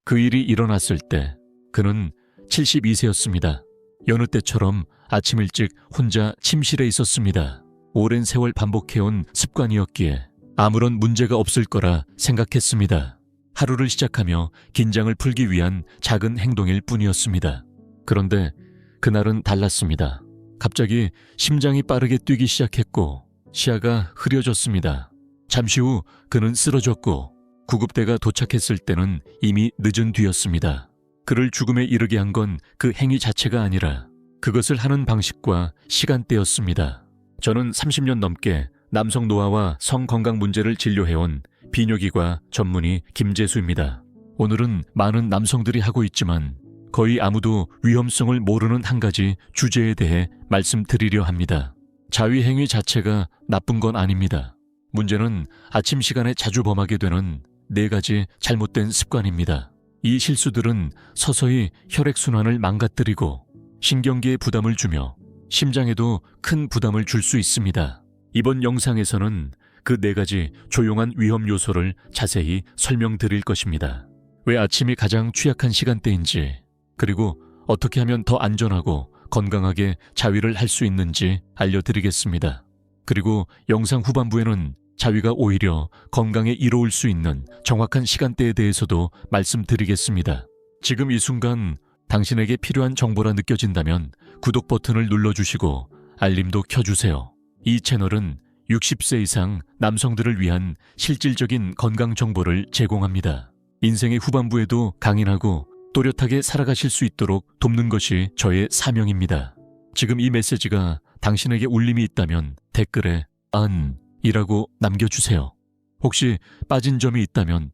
그 일이 일어났을 때 그는 72세였습니다. 여느 때처럼 아침 일찍 혼자 침실에 있었습니다. 오랜 세월 반복해온 습관이었기에 아무런 문제가 없을 거라 생각했습니다. 하루를 시작하며 긴장을 풀기 위한 작은 행동일 뿐이었습니다. 그런데 그날은 달랐습니다. 갑자기 심장이 빠르게 뛰기 시작했고 시야가 흐려졌습니다. 잠시 후 그는 쓰러졌고 구급대가 도착했을 때는 이미 늦은 뒤였습니다. 그를 죽음에 이르게 한 건 그 행위 자체가 아니라 그것을 하는 방식과 시간대였습니다. 저는 30년 넘게 남성 노화와 성건강 문제를 진료해온 비뇨기과 전문의 김재수입니다. 오늘은 많은 남성들이 하고 있지만 거의 아무도 위험성을 모르는 한 가지 주제에 대해 말씀드리려 합니다. 자위행위 자체가 나쁜 건 아닙니다. 문제는 아침 시간에 자주 범하게 되는 4가지 잘못된 습관입니다. 이 실수들은 서서히 혈액순환을 망가뜨리고 신경계에 부담을 주며 심장에도 큰 부담을 줄 수 있습니다. 이번 영상에서는 그 4가지 조용한 위험 요소를 자세히 설명드릴 것입니다. 왜 아침이 가장 취약한 시간대인지, 그리고 어떻게 하면 더 안전하고 건강하게 자위를 할 수 있는지 알려드리겠습니다. 그리고 영상 후반부에는 자위가 오히려 건강에 이로울 수 있는 정확한 시간대에 대해서도 말씀드리겠습니다. 지금 이 순간 당신에게 필요한 정보라 느껴진다면 구독 버튼을 눌러주시고 알림도 켜주세요. 이 채널은 60세 이상 남성들을 위한 실질적인 건강 정보를 제공합니다. 인생의 후반부에도 강인하고 또렷하게 살아가실 수 있도록 돕는 것이 저의 사명입니다. 지금 이 메시지가 당신에게 울림이 있다면 댓글에 이라고 남겨주세요. 혹시 빠진 점이 있다면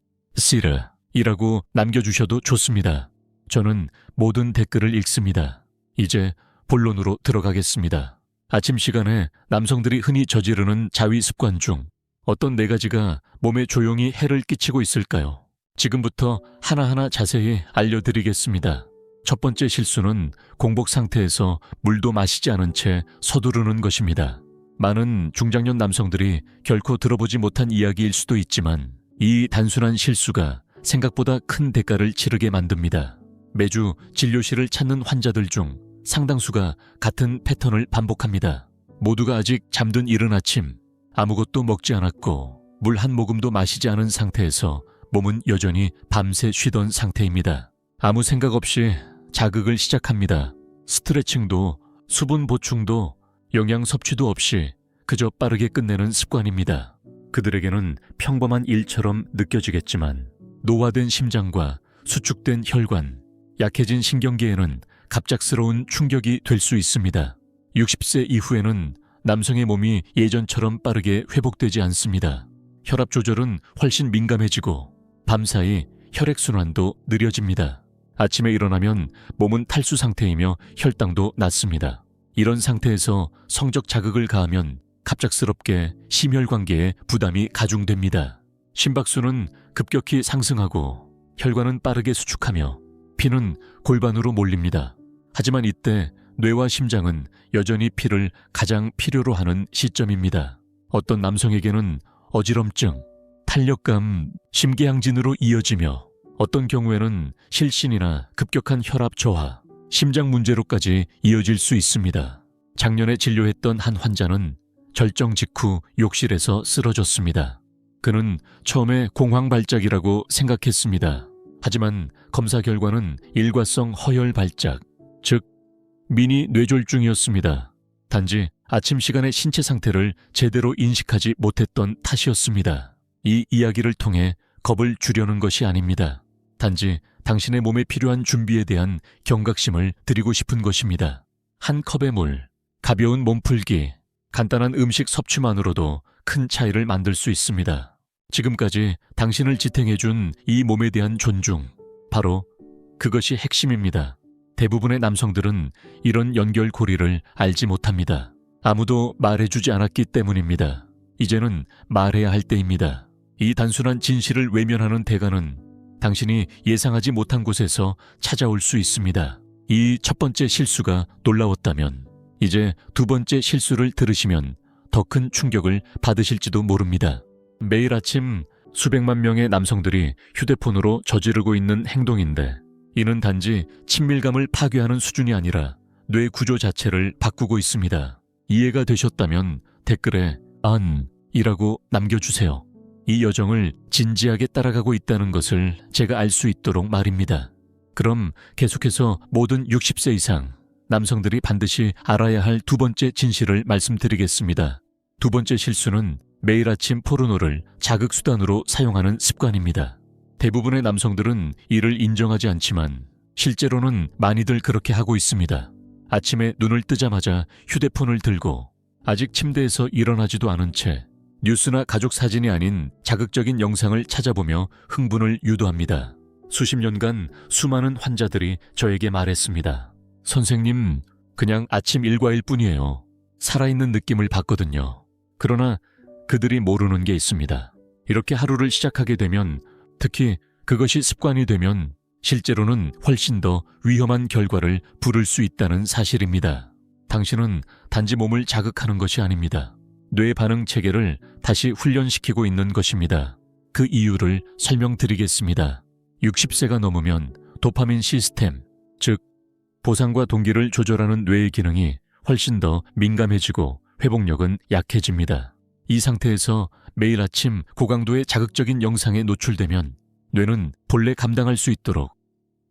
이라고 남겨주셔도 좋습니다. 저는 모든 댓글을 읽습니다. 이제 본론으로 들어가겠습니다. 아침 시간에 남성들이 흔히 저지르는 자위 습관 중 어떤 4가지가 몸에 조용히 해를 끼치고 있을까요? 지금부터 하나하나 자세히 알려드리겠습니다. 첫 번째 실수는 공복 상태에서 물도 마시지 않은 채 서두르는 것입니다. 많은 중장년 남성들이 결코 들어보지 못한 이야기일 수도 있지만 이 단순한 실수가 생각보다 큰 대가를 치르게 만듭니다. 매주 진료실을 찾는 환자들 중 상당수가 같은 패턴을 반복합니다. 모두가 아직 잠든 이른 아침, 아무것도 먹지 않았고 물 한 모금도 마시지 않은 상태에서 몸은 여전히 밤새 쉬던 상태입니다. 아무 생각 없이 자극을 시작합니다. 스트레칭도 수분 보충도 영양 섭취도 없이 그저 빠르게 끝내는 습관입니다. 그들에게는 평범한 일처럼 느껴지겠지만 노화된 심장과 수축된 혈관, 약해진 신경계에는 갑작스러운 충격이 될 수 있습니다. 60세 이후에는 남성의 몸이 예전처럼 빠르게 회복되지 않습니다. 혈압 조절은 훨씬 민감해지고 밤사이 혈액순환도 느려집니다. 아침에 일어나면 몸은 탈수 상태이며 혈당도 낮습니다. 이런 상태에서 성적 자극을 가하면 갑작스럽게 심혈관계에 부담이 가중됩니다. 심박수는 급격히 상승하고 혈관은 빠르게 수축하며 피는 골반으로 몰립니다. 하지만 이때 뇌와 심장은 여전히 피를 가장 필요로 하는 시점입니다. 어떤 남성에게는 어지럼증, 탄력감, 심계항진으로 이어지며 어떤 경우에는 실신이나 급격한 혈압 저하, 심장 문제로까지 이어질 수 있습니다. 작년에 진료했던 한 환자는 절정 직후 욕실에서 쓰러졌습니다. 그는 처음에 공황발작이라고 생각했습니다. 하지만 검사 결과는 일과성 허혈 발작, 즉 미니 뇌졸중이었습니다. 단지 아침 시간의 신체 상태를 제대로 인식하지 못했던 탓이었습니다. 이 이야기를 통해 겁을 주려는 것이 아닙니다. 단지 당신의 몸에 필요한 준비에 대한 경각심을 드리고 싶은 것입니다. 한 컵의 물, 가벼운 몸풀기, 간단한 음식 섭취만으로도 큰 차이를 만들 수 있습니다. 지금까지 당신을 지탱해준 이 몸에 대한 존중, 바로 그것이 핵심입니다. 대부분의 남성들은 이런 연결고리를 알지 못합니다. 아무도 말해주지 않았기 때문입니다. 이제는 말해야 할 때입니다. 이 단순한 진실을 외면하는 대가는 당신이 예상하지 못한 곳에서 찾아올 수 있습니다. 이 첫 번째 실수가 놀라웠다면 이제 두 번째 실수를 들으시면 더 큰 충격을 받으실지도 모릅니다. 매일 아침 수백만 명의 남성들이 휴대폰으로 저지르고 있는 행동인데 이는 단지 친밀감을 파괴하는 수준이 아니라 뇌 구조 자체를 바꾸고 있습니다. 이해가 되셨다면 댓글에 이라고 남겨주세요. 이 여정을 진지하게 따라가고 있다는 것을 제가 알 수 있도록 말입니다. 그럼 계속해서 모든 60세 이상 남성들이 반드시 알아야 할 두 번째 진실을 말씀드리겠습니다. 두 번째 실수는 매일 아침 포르노를 자극수단으로 사용하는 습관입니다. 대부분의 남성들은 이를 인정하지 않지만 실제로는 많이들 그렇게 하고 있습니다. 아침에 눈을 뜨자마자 휴대폰을 들고 아직 침대에서 일어나지도 않은 채 뉴스나 가족 사진이 아닌 자극적인 영상을 찾아보며 흥분을 유도합니다. 수십 년간 수많은 환자들이 저에게 말했습니다. 선생님, 그냥 아침 일과일 뿐이에요. 살아있는 느낌을 받거든요. 그러나 그들이 모르는 게 있습니다. 이렇게 하루를 시작하게 되면, 특히 그것이 습관이 되면 실제로는 훨씬 더 위험한 결과를 부를 수 있다는 사실입니다. 당신은 단지 몸을 자극하는 것이 아닙니다. 뇌 반응 체계를 다시 훈련시키고 있는 것입니다. 그 이유를 설명드리겠습니다. 60세가 넘으면 도파민 시스템, 즉 보상과 동기를 조절하는 뇌의 기능이 훨씬 더 민감해지고 회복력은 약해집니다. 이 상태에서 매일 아침 고강도의 자극적인 영상에 노출되면 뇌는 본래 감당할 수 있도록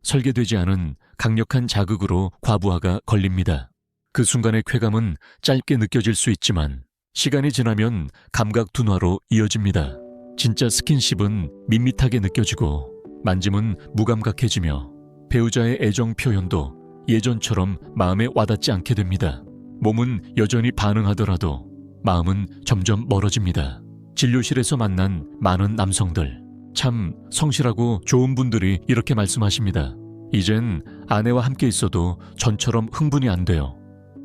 설계되지 않은 강력한 자극으로 과부하가 걸립니다. 그 순간의 쾌감은 짧게 느껴질 수 있지만 시간이 지나면 감각 둔화로 이어집니다. 진짜 스킨십은 밋밋하게 느껴지고 만짐은 무감각해지며 배우자의 애정 표현도 예전처럼 마음에 와닿지 않게 됩니다. 몸은 여전히 반응하더라도 마음은 점점 멀어집니다. 진료실에서 만난 많은 남성들, 참 성실하고 좋은 분들이 이렇게 말씀하십니다. 이젠 아내와 함께 있어도 전처럼 흥분이 안 돼요.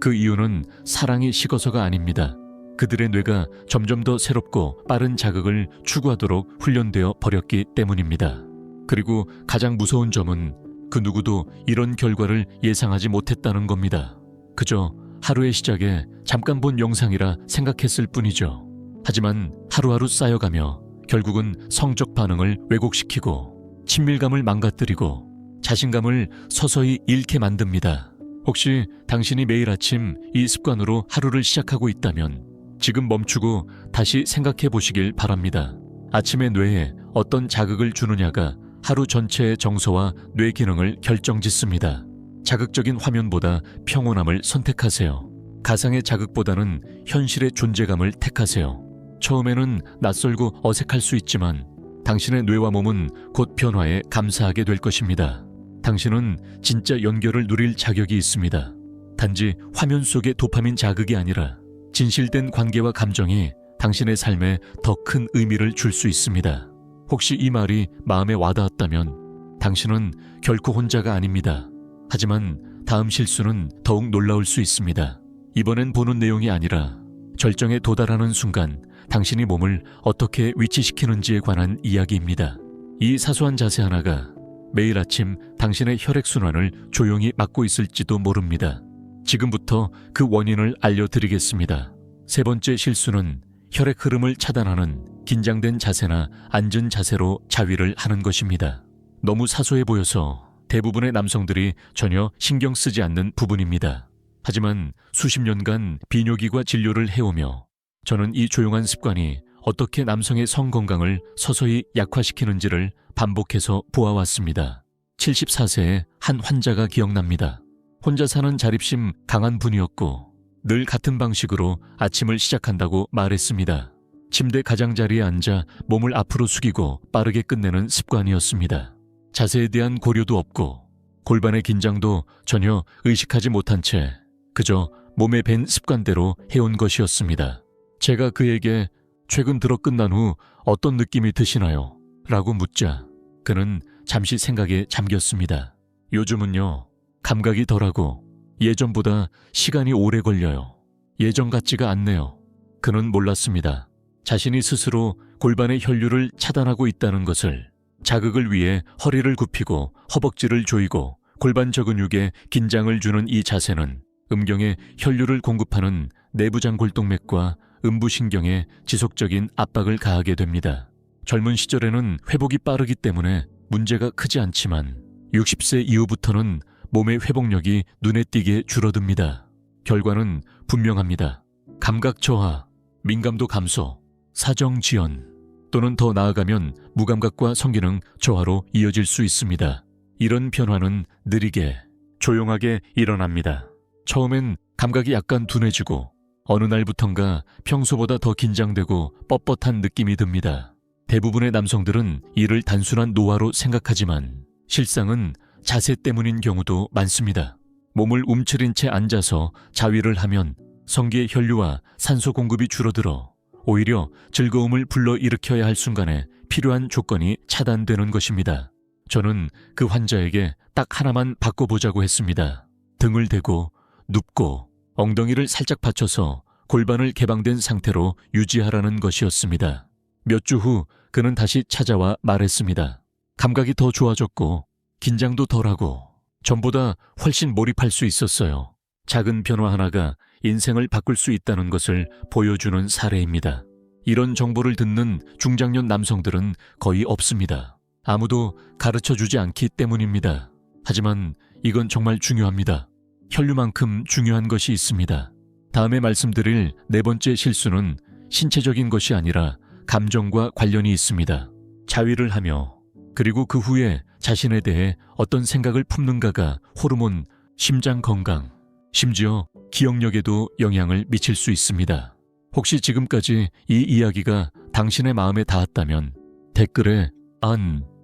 그 이유는 사랑이 식어서가 아닙니다. 그들의 뇌가 점점 더 새롭고 빠른 자극을 추구하도록 훈련되어 버렸기 때문입니다. 그리고 가장 무서운 점은 그 누구도 이런 결과를 예상하지 못했다는 겁니다. 그저 하루의 시작에 잠깐 본 영상이라 생각했을 뿐이죠. 하지만 하루하루 쌓여가며 결국은 성적 반응을 왜곡시키고 친밀감을 망가뜨리고 자신감을 서서히 잃게 만듭니다. 혹시 당신이 매일 아침 이 습관으로 하루를 시작하고 있다면 지금 멈추고 다시 생각해 보시길 바랍니다. 아침에 뇌에 어떤 자극을 주느냐가 하루 전체의 정서와 뇌 기능을 결정짓습니다. 자극적인 화면보다 평온함을 선택하세요. 가상의 자극보다는 현실의 존재감을 택하세요. 처음에는 낯설고 어색할 수 있지만 당신의 뇌와 몸은 곧 변화에 감사하게 될 것입니다. 당신은 진짜 연결을 누릴 자격이 있습니다. 단지 화면 속의 도파민 자극이 아니라 진실된 관계와 감정이 당신의 삶에 더 큰 의미를 줄 수 있습니다. 혹시 이 말이 마음에 와닿았다면 당신은 결코 혼자가 아닙니다. 하지만 다음 실수는 더욱 놀라울 수 있습니다. 이번엔 보는 내용이 아니라 절정에 도달하는 순간 당신이 몸을 어떻게 위치시키는지에 관한 이야기입니다. 이 사소한 자세 하나가 매일 아침 당신의 혈액순환을 조용히 막고 있을지도 모릅니다. 지금부터 그 원인을 알려드리겠습니다. 세 번째 실수는 혈액 흐름을 차단하는 긴장된 자세나 앉은 자세로 자위를 하는 것입니다. 너무 사소해 보여서 대부분의 남성들이 전혀 신경 쓰지 않는 부분입니다. 하지만 수십 년간 비뇨기과 진료를 해오며 저는 이 조용한 습관이 어떻게 남성의 성 건강을 서서히 약화시키는지를 반복해서 보아왔습니다. 74세의 한 환자가 기억납니다. 혼자 사는 자립심 강한 분이었고 늘 같은 방식으로 아침을 시작한다고 말했습니다. 침대 가장자리에 앉아 몸을 앞으로 숙이고 빠르게 끝내는 습관이었습니다. 자세에 대한 고려도 없고 골반의 긴장도 전혀 의식하지 못한 채 그저 몸에 밴 습관대로 해온 것이었습니다. 제가 그에게 최근 들어 끝난 후 어떤 느낌이 드시나요? 라고 묻자 그는 잠시 생각에 잠겼습니다. 요즘은요, 감각이 덜하고 예전보다 시간이 오래 걸려요. 예전 같지가 않네요. 그는 몰랐습니다. 자신이 스스로 골반의 혈류를 차단하고 있다는 것을. 자극을 위해 허리를 굽히고 허벅지를 조이고 골반 저근육에 긴장을 주는 이 자세는 음경에 혈류를 공급하는 내부장골동맥과 음부신경에 지속적인 압박을 가하게 됩니다. 젊은 시절에는 회복이 빠르기 때문에 문제가 크지 않지만 60세 이후부터는 몸의 회복력이 눈에 띄게 줄어듭니다. 결과는 분명합니다. 감각 저하, 민감도 감소, 사정 지연, 또는 더 나아가면 무감각과 성기능 저하로 이어질 수 있습니다. 이런 변화는 느리게, 조용하게 일어납니다. 처음엔 감각이 약간 둔해지고 어느 날부턴가 평소보다 더 긴장되고 뻣뻣한 느낌이 듭니다. 대부분의 남성들은 이를 단순한 노화로 생각하지만 실상은 자세 때문인 경우도 많습니다. 몸을 움츠린 채 앉아서 자위를 하면 성기의 혈류와 산소 공급이 줄어들어 오히려 즐거움을 불러일으켜야 할 순간에 필요한 조건이 차단되는 것입니다. 저는 그 환자에게 딱 하나만 바꿔보자고 했습니다. 등을 대고 눕고 엉덩이를 살짝 받쳐서 골반을 개방된 상태로 유지하라는 것이었습니다. 몇 주 후 그는 다시 찾아와 말했습니다. 감각이 더 좋아졌고 긴장도 덜하고 전보다 훨씬 몰입할 수 있었어요. 작은 변화 하나가 인생을 바꿀 수 있다는 것을 보여주는 사례입니다. 이런 정보를 듣는 중장년 남성들은 거의 없습니다. 아무도 가르쳐주지 않기 때문입니다. 하지만 이건 정말 중요합니다. 혈류만큼 중요한 것이 있습니다. 다음에 말씀드릴 네 번째 실수는 신체적인 것이 아니라 감정과 관련이 있습니다. 자위를 하며 그리고 그 후에 자신에 대해 어떤 생각을 품는가가 호르몬, 심장 건강, 심지어 기억력에도 영향을 미칠 수 있습니다. 혹시 지금까지 이 이야기가 당신의 마음에 닿았다면 댓글에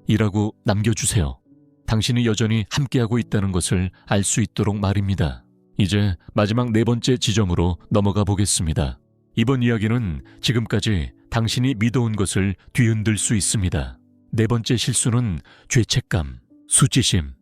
이라고 남겨주세요. 당신이 여전히 함께하고 있다는 것을 알 수 있도록 말입니다. 이제 마지막 네 번째 지점으로 넘어가 보겠습니다. 이번 이야기는 지금까지 당신이 믿어온 것을 뒤흔들 수 있습니다. 네 번째 실수는 죄책감, 수치심,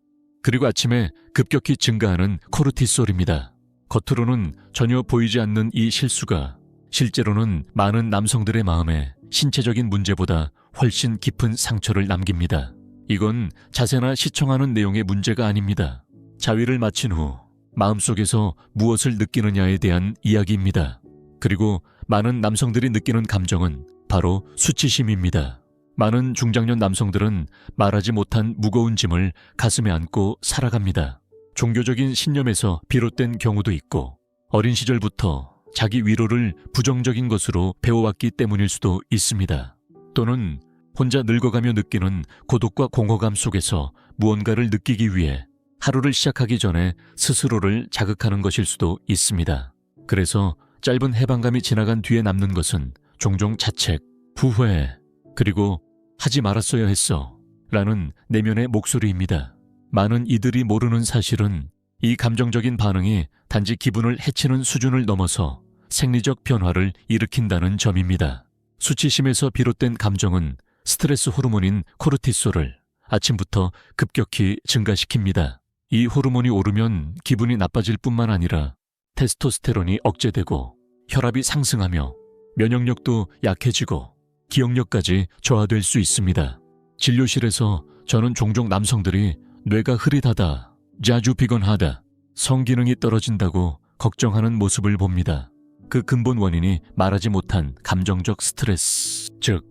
그리고 아침에 급격히 증가하는 코르티솔입니다. 겉으로는 전혀 보이지 않는 이 실수가 실제로는 많은 남성들의 마음에 신체적인 문제보다 훨씬 깊은 상처를 남깁니다. 이건 자세나 시청하는 내용의 문제가 아닙니다. 자위를 마친 후 마음속에서 무엇을 느끼느냐에 대한 이야기입니다. 그리고 많은 남성들이 느끼는 감정은 바로 수치심입니다. 많은 중장년 남성들은 말하지 못한 무거운 짐을 가슴에 안고 살아갑니다. 종교적인 신념에서 비롯된 경우도 있고 어린 시절부터 자기 위로를 부정적인 것으로 배워왔기 때문일 수도 있습니다. 또는 혼자 늙어가며 느끼는 고독과 공허감 속에서 무언가를 느끼기 위해 하루를 시작하기 전에 스스로를 자극하는 것일 수도 있습니다. 그래서 짧은 해방감이 지나간 뒤에 남는 것은 종종 자책, 후회, 그리고 하지 말았어야 했어 라는 내면의 목소리입니다. 많은 이들이 모르는 사실은 이 감정적인 반응이 단지 기분을 해치는 수준을 넘어서 생리적 변화를 일으킨다는 점입니다. 수치심에서 비롯된 감정은 스트레스 호르몬인 코르티솔을 아침부터 급격히 증가시킵니다. 이 호르몬이 오르면 기분이 나빠질 뿐만 아니라 테스토스테론이 억제되고 혈압이 상승하며 면역력도 약해지고 기억력까지 저하될 수 있습니다. 진료실에서 저는 종종 남성들이 뇌가 흐릿하다, 자주 피곤하다, 성기능이 떨어진다고 걱정하는 모습을 봅니다. 그 근본 원인이 말하지 못한 감정적 스트레스, 즉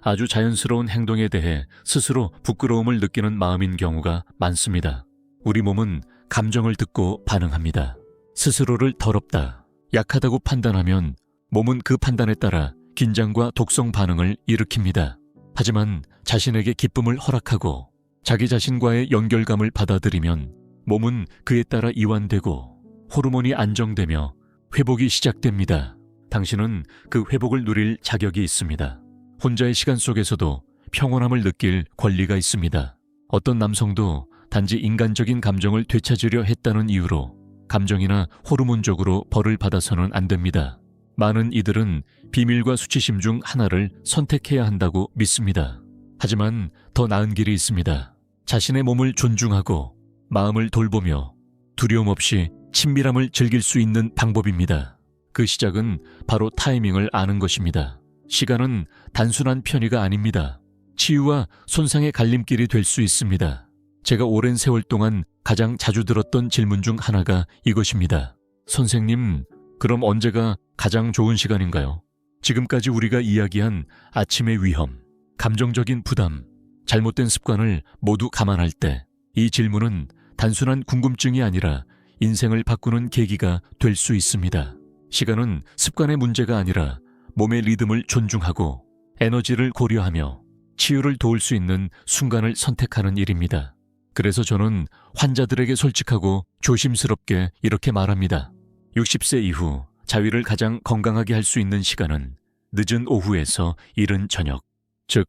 아주 자연스러운 행동에 대해 스스로 부끄러움을 느끼는 마음인 경우가 많습니다. 우리 몸은 감정을 듣고 반응합니다. 스스로를 더럽다, 약하다고 판단하면 몸은 그 판단에 따라 긴장과 독성 반응을 일으킵니다. 하지만 자신에게 기쁨을 허락하고 자기 자신과의 연결감을 받아들이면 몸은 그에 따라 이완되고 호르몬이 안정되며 회복이 시작됩니다. 당신은 그 회복을 누릴 자격이 있습니다. 혼자의 시간 속에서도 평온함을 느낄 권리가 있습니다. 어떤 남성도 단지 인간적인 감정을 되찾으려 했다는 이유로 감정이나 호르몬적으로 벌을 받아서는 안 됩니다. 많은 이들은 비밀과 수치심 중 하나를 선택해야 한다고 믿습니다. 하지만 더 나은 길이 있습니다. 자신의 몸을 존중하고 마음을 돌보며 두려움 없이 친밀함을 즐길 수 있는 방법입니다. 그 시작은 바로 타이밍을 아는 것입니다. 시간은 단순한 편의가 아닙니다. 치유와 손상의 갈림길이 될 수 있습니다. 제가 오랜 세월 동안 가장 자주 들었던 질문 중 하나가 이것입니다. 선생님, 그럼 언제가 가장 좋은 시간인가요? 지금까지 우리가 이야기한 아침의 위험, 감정적인 부담, 잘못된 습관을 모두 감안할 때 이 질문은 단순한 궁금증이 아니라 인생을 바꾸는 계기가 될 수 있습니다. 시간은 습관의 문제가 아니라 몸의 리듬을 존중하고 에너지를 고려하며 치유를 도울 수 있는 순간을 선택하는 일입니다. 그래서 저는 환자들에게 솔직하고 조심스럽게 이렇게 말합니다. 60세 이후 자위를 가장 건강하게 할 수 있는 시간은 늦은 오후에서 이른 저녁, 즉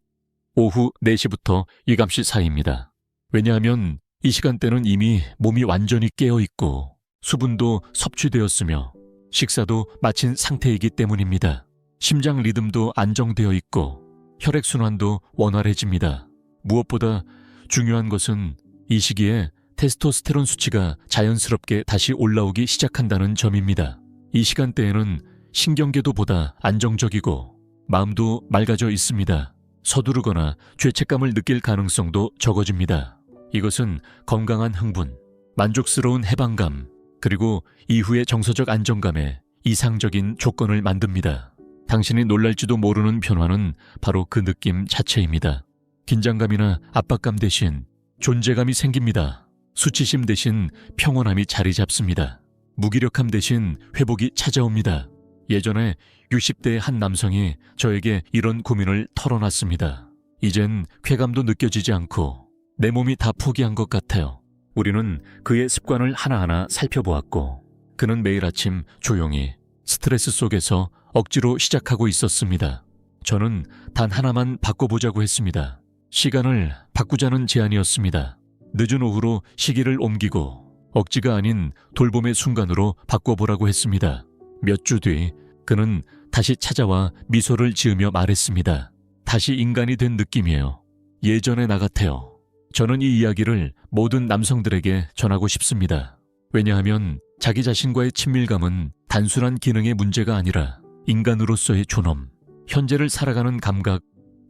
오후 4시부터 일감시 사이입니다. 왜냐하면 이 시간대는 이미 몸이 완전히 깨어있고 수분도 섭취되었으며 식사도 마친 상태이기 때문입니다. 심장 리듬도 안정되어 있고 혈액순환도 원활해집니다. 무엇보다 중요한 것은 이 시기에 테스토스테론 수치가 자연스럽게 다시 올라오기 시작한다는 점입니다. 이 시간대에는 신경계도 보다 안정적이고 마음도 맑아져 있습니다. 서두르거나 죄책감을 느낄 가능성도 적어집니다. 이것은 건강한 흥분, 만족스러운 해방감, 그리고 이후의 정서적 안정감에 이상적인 조건을 만듭니다. 당신이 놀랄지도 모르는 변화는 바로 그 느낌 자체입니다. 긴장감이나 압박감 대신 존재감이 생깁니다. 수치심 대신 평온함이 자리 잡습니다. 무기력함 대신 회복이 찾아옵니다. 예전에 60대의 한 남성이 저에게 이런 고민을 털어놨습니다. 이젠 쾌감도 느껴지지 않고 내 몸이 다 포기한 것 같아요. 우리는 그의 습관을 하나하나 살펴보았고 그는 매일 아침 조용히 스트레스 속에서 억지로 시작하고 있었습니다. 저는 단 하나만 바꿔보자고 했습니다. 시간을 바꾸자는 제안이었습니다. 늦은 오후로 시기를 옮기고 억지가 아닌 돌봄의 순간으로 바꿔보라고 했습니다. 몇 주 뒤 그는 다시 찾아와 미소를 지으며 말했습니다. 다시 인간이 된 느낌이에요. 예전의 나 같아요. 저는 이 이야기를 모든 남성들에게 전하고 싶습니다. 왜냐하면 자기 자신과의 친밀감은 단순한 기능의 문제가 아니라 인간으로서의 존엄, 현재를 살아가는 감각,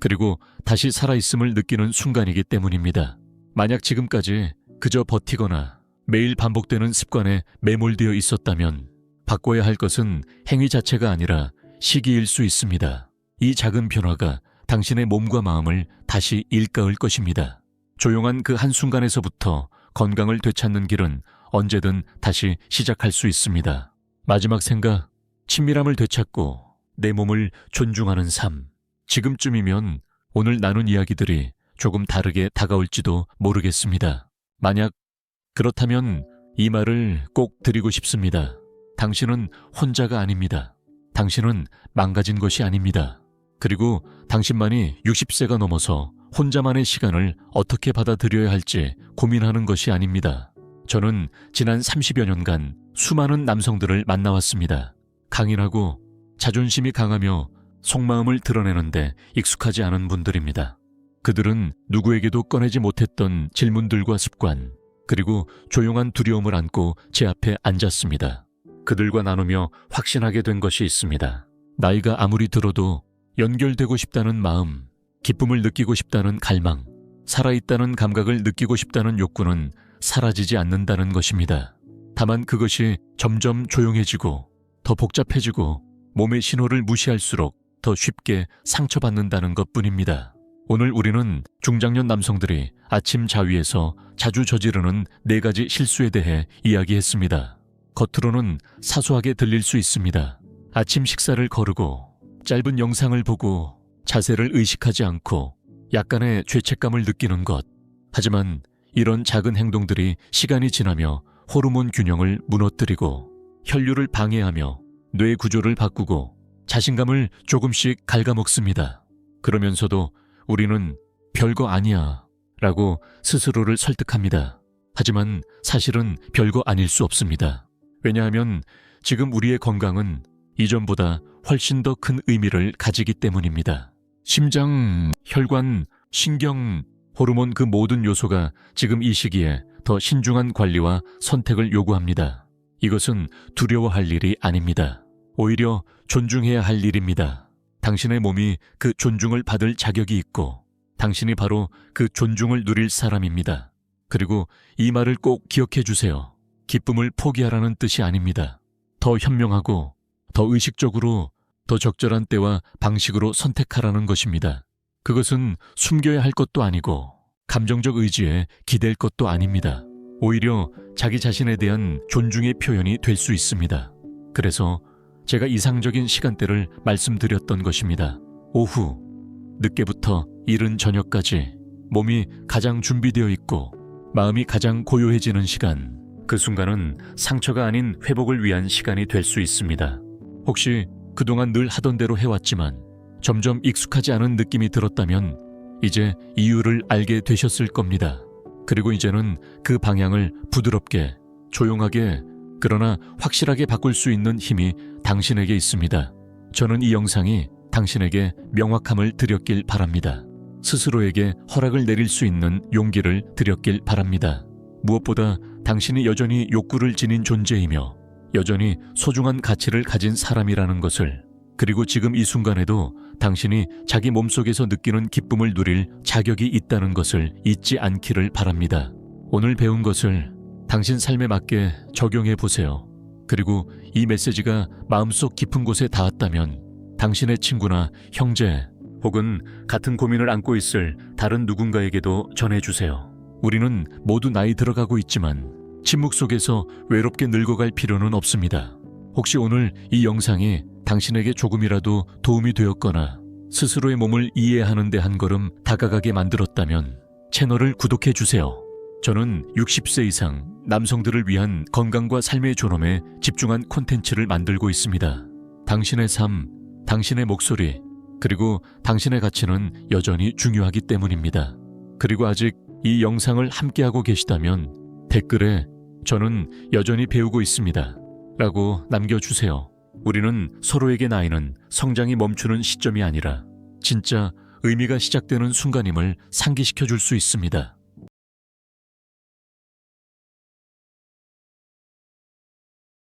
그리고 다시 살아있음을 느끼는 순간이기 때문입니다. 만약 지금까지 그저 버티거나 매일 반복되는 습관에 매몰되어 있었다면 바꿔야 할 것은 행위 자체가 아니라 시기일 수 있습니다. 이 작은 변화가 당신의 몸과 마음을 다시 일깨울 것입니다. 조용한 그 한순간에서부터 건강을 되찾는 길은 언제든 다시 시작할 수 있습니다. 마지막 생각, 친밀함을 되찾고 내 몸을 존중하는 삶. 지금쯤이면 오늘 나눈 이야기들이 조금 다르게 다가올지도 모르겠습니다. 만약 그렇다면 이 말을 꼭 드리고 싶습니다. 당신은 혼자가 아닙니다. 당신은 망가진 것이 아닙니다. 그리고 당신만이 60세가 넘어서 혼자만의 시간을 어떻게 받아들여야 할지 고민하는 것이 아닙니다. 저는 지난 30여 년간 수많은 남성들을 만나왔습니다. 강인하고 자존심이 강하며 속마음을 드러내는데 익숙하지 않은 분들입니다. 그들은 누구에게도 꺼내지 못했던 질문들과 습관, 그리고 조용한 두려움을 안고 제 앞에 앉았습니다. 그들과 나누며 확신하게 된 것이 있습니다. 나이가 아무리 들어도 연결되고 싶다는 마음, 기쁨을 느끼고 싶다는 갈망, 살아있다는 감각을 느끼고 싶다는 욕구는 사라지지 않는다는 것입니다. 다만 그것이 점점 조용해지고 더 복잡해지고 몸의 신호를 무시할수록 더 쉽게 상처받는다는 것뿐입니다. 오늘 우리는 중장년 남성들이 아침 자위에서 자주 저지르는 4가지 실수에 대해 이야기했습니다. 겉으로는 사소하게 들릴 수 있습니다. 아침 식사를 거르고 짧은 영상을 보고 자세를 의식하지 않고 약간의 죄책감을 느끼는 것. 하지만 이런 작은 행동들이 시간이 지나며 호르몬 균형을 무너뜨리고 혈류를 방해하며 뇌 구조를 바꾸고 자신감을 조금씩 갉아먹습니다. 그러면서도 우리는 별거 아니야 라고 스스로를 설득합니다. 하지만 사실은 별거 아닐 수 없습니다. 왜냐하면 지금 우리의 건강은 이전보다 훨씬 더 큰 의미를 가지기 때문입니다. 심장, 혈관, 신경, 호르몬 그 모든 요소가 지금 이 시기에 더 신중한 관리와 선택을 요구합니다. 이것은 두려워할 일이 아닙니다. 오히려 존중해야 할 일입니다. 당신의 몸이 그 존중을 받을 자격이 있고 당신이 바로 그 존중을 누릴 사람입니다. 그리고 이 말을 꼭 기억해 주세요. 기쁨을 포기하라는 뜻이 아닙니다. 더 현명하고 더 의식적으로 더 적절한 때와 방식으로 선택하라는 것입니다. 그것은 숨겨야 할 것도 아니고 감정적 의지에 기댈 것도 아닙니다. 오히려 자기 자신에 대한 존중의 표현이 될 수 있습니다. 그래서 제가 이상적인 시간대를 말씀드렸던 것입니다. 오후, 늦게부터 이른 저녁까지 몸이 가장 준비되어 있고 마음이 가장 고요해지는 시간, 그 순간은 상처가 아닌 회복을 위한 시간이 될 수 있습니다. 혹시 그동안 늘 하던 대로 해왔지만 점점 익숙하지 않은 느낌이 들었다면 이제 이유를 알게 되셨을 겁니다. 그리고 이제는 그 방향을 부드럽게, 조용하게, 그러나 확실하게 바꿀 수 있는 힘이 당신에게 있습니다. 저는 이 영상이 당신에게 명확함을 드렸길 바랍니다. 스스로에게 허락을 내릴 수 있는 용기를 드렸길 바랍니다. 무엇보다 당신이 여전히 욕구를 지닌 존재이며 여전히 소중한 가치를 가진 사람이라는 것을, 그리고 지금 이 순간에도 당신이 자기 몸속에서 느끼는 기쁨을 누릴 자격이 있다는 것을 잊지 않기를 바랍니다. 오늘 배운 것을 당신 삶에 맞게 적용해 보세요. 그리고 이 메시지가 마음속 깊은 곳에 닿았다면 당신의 친구나 형제 혹은 같은 고민을 안고 있을 다른 누군가에게도 전해주세요. 우리는 모두 나이 들어가고 있지만 침묵 속에서 외롭게 늙어갈 필요는 없습니다. 혹시 오늘 이 영상이 당신에게 조금이라도 도움이 되었거나 스스로의 몸을 이해하는 데 한 걸음 다가가게 만들었다면 채널을 구독해 주세요. 저는 60세 이상 남성들을 위한 건강과 삶의 존엄에 집중한 콘텐츠를 만들고 있습니다. 당신의 삶, 당신의 목소리, 그리고 당신의 가치는 여전히 중요하기 때문입니다. 그리고 아직 이 영상을 함께하고 계시다면 댓글에 "저는 여전히 배우고 있습니다" 라고 남겨주세요. 우리는 서로에게 나이는 성장이 멈추는 시점이 아니라 진짜 의미가 시작되는 순간임을 상기시켜 줄 수 있습니다.